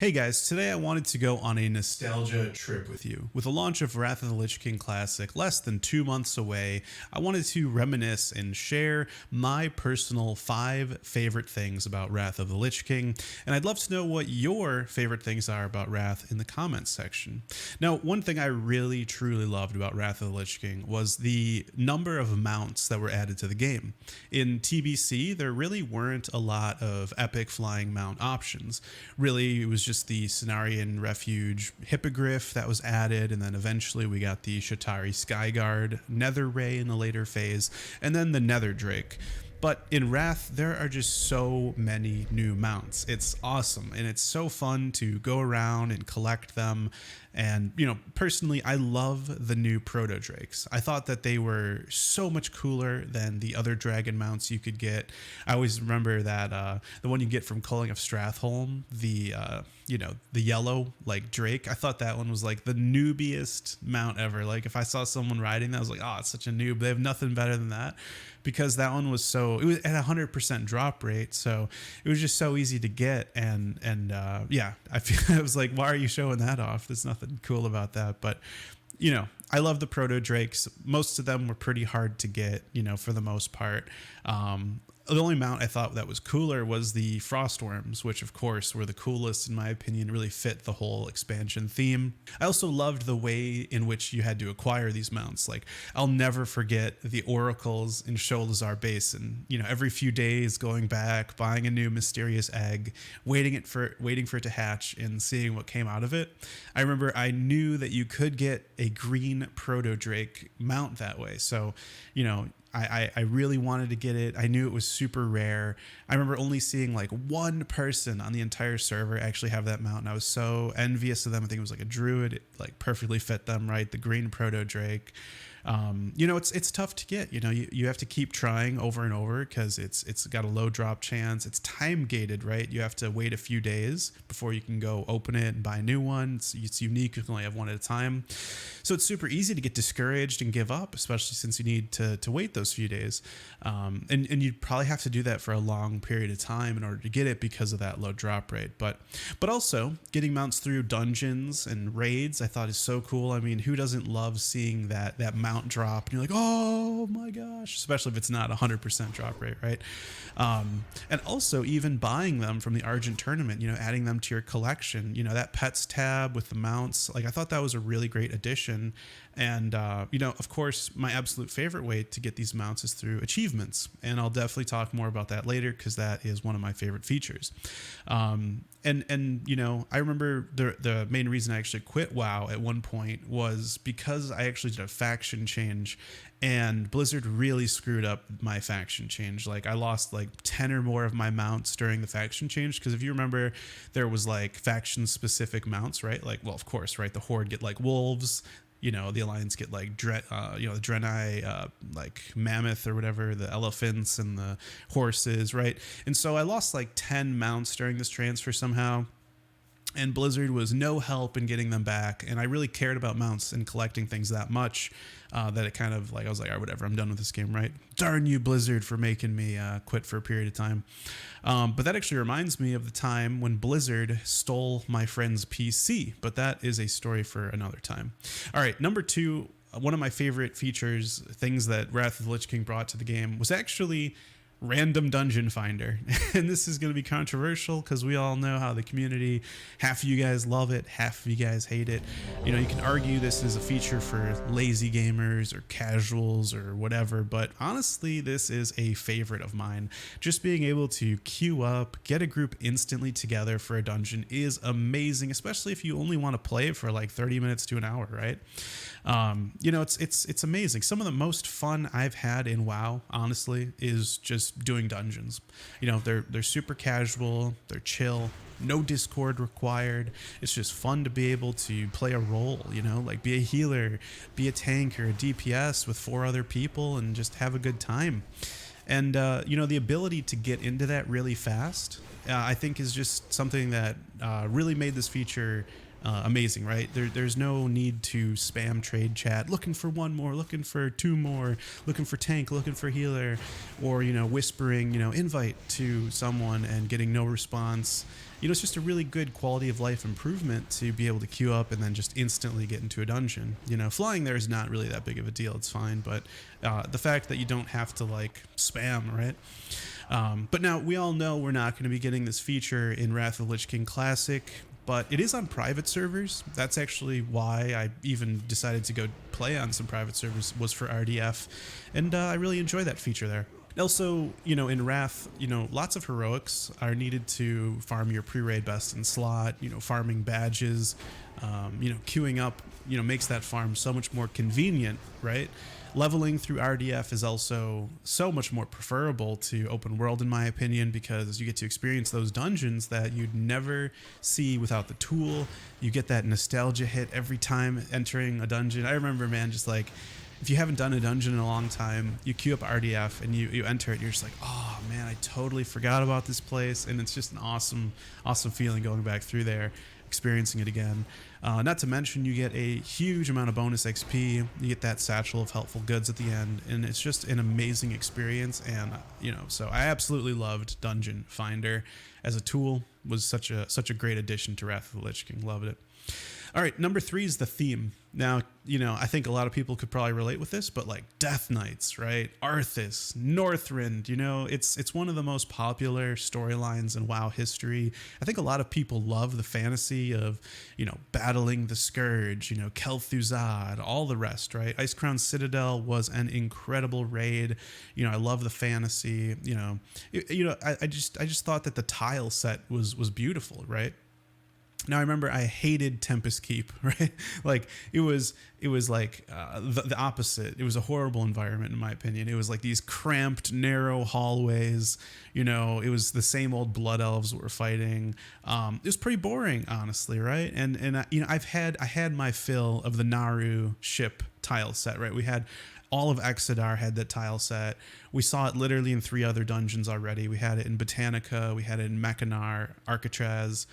Hey guys, today I wanted to go on a nostalgia trip with you. With the launch of Wrath of the Lich King Classic less than 2 months away, I wanted to reminisce and share my personal 5 favorite things about Wrath of the Lich King, and I'd love to know what your favorite things are about Wrath in the comments section. Now, one thing I really truly loved about Wrath of the Lich King was the number of mounts that were added to the game. In TBC, there really weren't a lot of epic flying mount options. Really, it was just the Cenarian Refuge Hippogriff that was added, and then eventually we got the Shatari Skyguard, Nether Ray in the later phase, and then the Nether Drake. But in Wrath, there are just so many new mounts. It's awesome, and it's so fun to go around and collect them. And, personally, I love the new Proto Drakes. I thought that they were so much cooler than the other dragon mounts you could get. I always remember that the one you get from Culling of Stratholme, the yellow, Drake. I thought that one was, the noobiest mount ever. If I saw someone riding that, I was like, oh, it's such a noob. They have nothing better than that. Because that one was it was at 100% drop rate, so it was just so easy to get, and I feel I was like, why are you showing that off? There's nothing cool about that, but I love the Proto Drakes. Most of them were pretty hard to get, for the most part. The only mount I thought that was cooler was the Frostworms, which of course were the coolest in my opinion, really fit the whole expansion theme. I also loved the way in which you had to acquire these mounts. I'll never forget the oracles in Sholazar Basin. Every few days going back, buying a new mysterious egg, waiting for it to hatch and seeing what came out of it. I remember I knew that you could get a green Proto Drake mount that way. So, I really wanted to get it. I knew it was super rare. I remember only seeing one person on the entire server actually have that mount, and I was so envious of them. I think it was a druid. It perfectly fit them right. The green Proto Drake. It's tough to get. You have to keep trying over and over because it's got a low drop chance. It's time gated, right? You have to wait a few days before you can go open it and buy a new one. It's unique. You can only have one at a time. So it's super easy to get discouraged and give up, especially since you need to wait those few days. And you'd probably have to do that for a long period of time in order to get it because of that low drop rate. But also getting mounts through dungeons and raids, I thought is so cool. I mean, who doesn't love seeing that mount drop and you're like, oh my gosh, especially if it's not 100% drop rate, right? And also even buying them from the Argent tournament, adding them to your collection, that pets tab with the mounts, I thought that was a really great addition. And of course, my absolute favorite way to get these mounts is through achievements, and I'll definitely talk more about that later because that is one of my favorite features. I remember the main reason I actually quit WoW at one point was because I actually did a faction change, and Blizzard really screwed up my faction change. I lost 10 or more of my mounts during the faction change, because if you remember, there was faction specific mounts, right? Well, of course, right? The Horde get wolves. The Alliance get the Draenei, mammoth or whatever, the elephants and the horses, right? And so I lost 10 mounts during this transfer somehow. And Blizzard was no help in getting them back. And I really cared about mounts and collecting things that much that it kind of I was like, all right, whatever, I'm done with this game, right? Darn you, Blizzard, for making me quit for a period of time. But that actually reminds me of the time when Blizzard stole my friend's PC. But that is a story for another time. All right, number 2, one of my favorite features, things that Wrath of the Lich King brought to the game, was actually random dungeon finder. And this is going to be controversial because we all know how the community, half of you guys love it, half of you guys hate it. You can argue this is a feature for lazy gamers or casuals or whatever, but honestly, this is a favorite of mine. Just being able to queue up, get a group instantly together for a dungeon is amazing, especially if you only want to play it for 30 minutes to an hour, right? It's amazing. Some of the most fun I've had in WoW, honestly, is just doing dungeons. They're super casual, they're chill, no Discord required. It's just fun to be able to play a role, be a healer, be a tank or a DPS with 4 other people and just have a good time. And, the ability to get into that really fast, I think is just something that really made this feature amazing, right? There's no need to spam trade chat, looking for 1 more, looking for 2 more, looking for tank, looking for healer, or, whispering, invite to someone and getting no response. it's just a really good quality of life improvement to be able to queue up and then just instantly get into a dungeon. Flying there is not really that big of a deal. It's fine, but the fact that you don't have to like spam, right? But now we all know we're not going to be getting this feature in Wrath of the Lich King Classic, but it is on private servers. That's actually why I even decided to go play on some private servers, was for RDF, and I really enjoy that feature there. Also, in Wrath, lots of heroics are needed to farm your pre-raid best in slot, farming badges, queuing up, makes that farm so much more convenient, right? Leveling through RDF is also so much more preferable to open world, in my opinion, because you get to experience those dungeons that you'd never see without the tool. You get that nostalgia hit every time entering a dungeon. I remember, man, just like, if you haven't done a dungeon in a long time, you queue up RDF and you enter it, and you're just like, oh man, I totally forgot about this place. And it's just an awesome feeling going back through there, experiencing it again. Not to mention, you get a huge amount of bonus XP. You get that satchel of helpful goods at the end, and it's just an amazing experience. And so I absolutely loved Dungeon Finder as a tool. Was such a great addition to Wrath of the Lich King. Loved it. All right, number 3 is the theme. Now, I think a lot of people could probably relate with this, but like Death Knights, right? Arthas, Northrend, it's one of the most popular storylines in WoW history. I think a lot of people love the fantasy of, battling the Scourge, Kel'Thuzad, all the rest, right? Icecrown Citadel was an incredible raid. I love the fantasy. I just thought that the tile set was beautiful, right? Now, I remember I hated Tempest Keep, right? Like it was like the opposite. It was a horrible environment, in my opinion. It was like these cramped, narrow hallways. It was the same old blood elves that were fighting. It was pretty boring, honestly, right? And I had my fill of the Naru ship tile set, right? We had all of Exodar had that tile set. We saw it literally in 3 other dungeons already. We had it in Botanica. We had it in Mechanar, Arcatraz.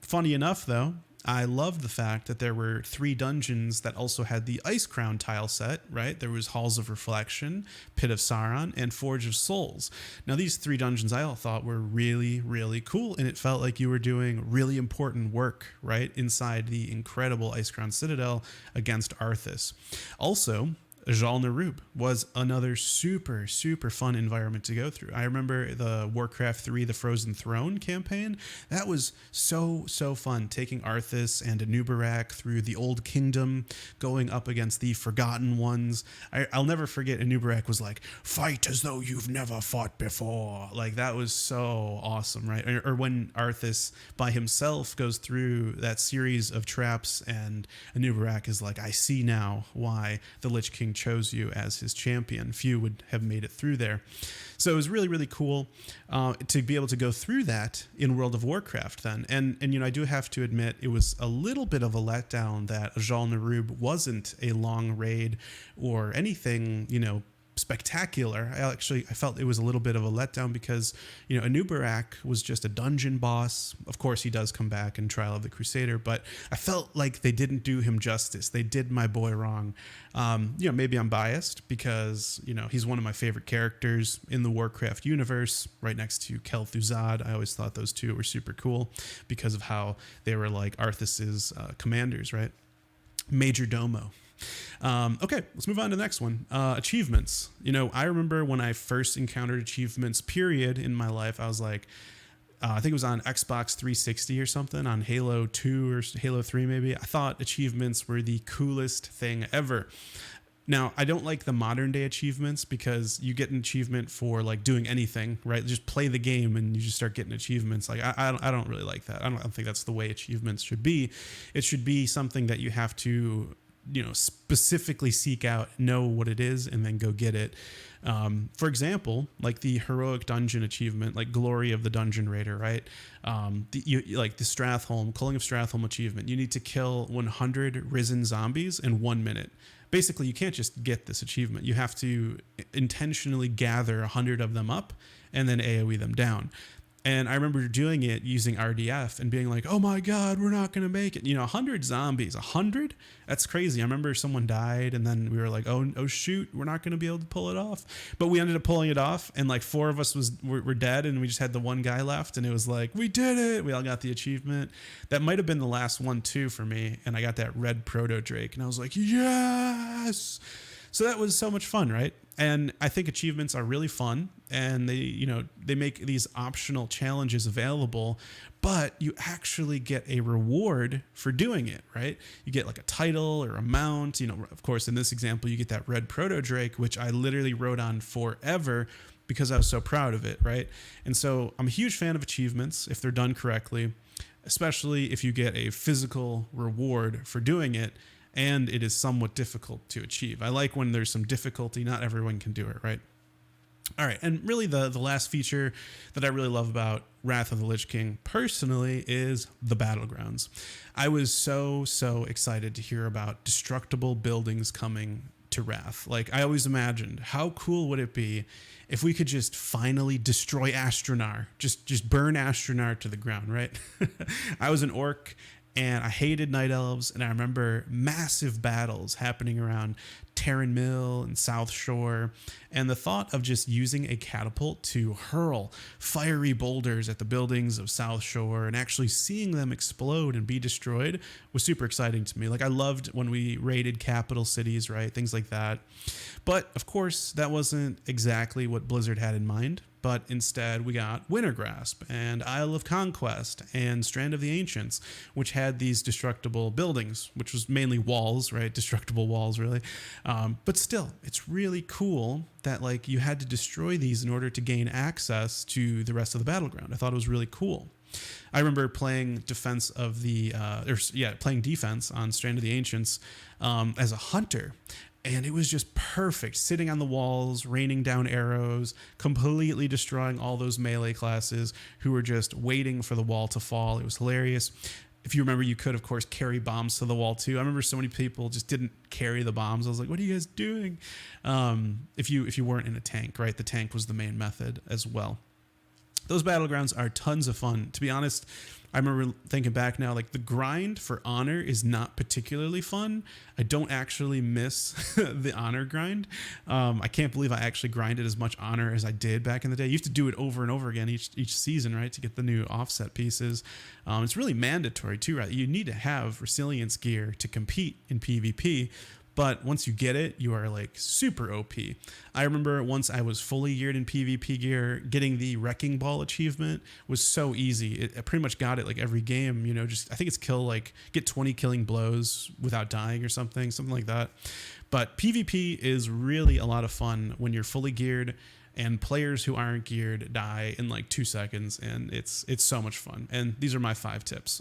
Funny enough, though, I loved the fact that there were 3 dungeons that also had the Icecrown tile set, right? There was Halls of Reflection, Pit of Sauron, and Forge of Souls. Now, these 3 dungeons I all thought were really, really cool, and it felt like you were doing really important work, right? Inside the incredible Icecrown Citadel against Arthas. Also, Jal-Nerub was another super, super fun environment to go through. I remember the Warcraft 3, the Frozen Throne campaign. That was so fun, taking Arthas and Anubarak through the Old Kingdom, going up against the Forgotten Ones. I'll never forget Anubarak was like, fight as though you've never fought before. Like, that was so awesome, right? Or when Arthas by himself goes through that series of traps and Anubarak is like, I see now why the Lich King chose you as his champion. Few would have made it through there. So it was really, really cool to be able to go through that in World of Warcraft then. And I do have to admit, it was a little bit of a letdown that Jal-Nerub wasn't a long raid or anything, spectacular. I felt it was a little bit of a letdown because, Anubarak was just a dungeon boss. Of course, he does come back in Trial of the Crusader, but I felt like they didn't do him justice. They did my boy wrong. Maybe I'm biased because, he's one of my favorite characters in the Warcraft universe, right next to Kel'Thuzad. I always thought those two were super cool because of how they were like Arthas's commanders, right? Major Domo. Okay, let's move on to the next one. Achievements. I remember when I first encountered achievements, period, in my life, I was like, I think it was on Xbox 360 or something, on Halo 2 or Halo 3 maybe. I thought achievements were the coolest thing ever. Now, I don't like the modern day achievements because you get an achievement for like doing anything, right? Just play the game and you just start getting achievements. Like I don't really like that. I don't think that's the way achievements should be. It should be something that you have to specifically seek out, know what it is, and then go get it. For example, like the heroic dungeon achievement, like Glory of the Dungeon Raider, right? Like the Stratholme, Culling of Stratholme achievement. You need to kill 100 risen zombies in 1 minute. Basically, you can't just get this achievement. You have to intentionally gather 100 of them up and then AoE them down. And I remember doing it using RDF and being like, oh my God, we're not going to make it. 100 zombies, 100? That's crazy. I remember someone died and then we were like, oh shoot, we're not going to be able to pull it off. But we ended up pulling it off, and like 4 of us were dead, and we just had the one guy left, and it was like, we did it. We all got the achievement. That might have been the last one too for me. And I got that red proto Drake and I was like, yes. So that was so much fun, right? And I think achievements are really fun, and they make these optional challenges available, but you actually get a reward for doing it, right? You get like a title or a mount. Of course, in this example, you get that red proto Drake, which I literally rode on forever because I was so proud of it, right? And so I'm a huge fan of achievements if they're done correctly, especially if you get a physical reward for doing it and it is somewhat difficult to achieve. I like when there's some difficulty. Not everyone can do it, right? All right, and really the last feature that I really love about Wrath of the Lich King personally is the battlegrounds. I was so excited to hear about destructible buildings coming to Wrath. Like, I always imagined, how cool would it be if we could just finally destroy Astronar, just burn Astronar to the ground, right? I was an orc, and I hated night elves, and I remember massive battles happening around Terran Mill and South Shore, and the thought of just using a catapult to hurl fiery boulders at the buildings of South Shore and actually seeing them explode and be destroyed was super exciting to me. Like, I loved when we raided capital cities, right? Things like that. But of course, that wasn't exactly what Blizzard had in mind. But instead, we got Wintergrasp and Isle of Conquest and Strand of the Ancients, which had these destructible buildings, which was mainly walls, right? Destructible walls, really. But still, it's really cool that like you had to destroy these in order to gain access to the rest of the battleground. I thought it was really cool. I remember playing defense on Strand of the Ancients as a hunter. And it was just perfect, sitting on the walls, raining down arrows, completely destroying all those melee classes who were just waiting for the wall to fall. It was hilarious. If you remember, you could, of course, carry bombs to the wall, too. I remember so many people just didn't carry the bombs. I was like, what are you guys doing? If you weren't in a tank, right? The tank was the main method as well. Those battlegrounds are tons of fun. To be honest, I remember thinking back now, like the grind for honor is not particularly fun. I don't actually miss the honor grind. I can't believe I actually grinded as much honor as I did back in the day. You have to do it over and over again each season, right, to get the new offset pieces. It's really mandatory too, right? You need to have resilience gear to compete in PvP. But once you get it, you are like super OP. I remember once I was fully geared in PvP gear, getting the Wrecking Ball achievement was so easy. I pretty much got it like every game, I think it's get 20 killing blows without dying or something like that. But PvP is really a lot of fun when you're fully geared, and players who aren't geared die in like 2 seconds, and it's so much fun. And these are my 5 tips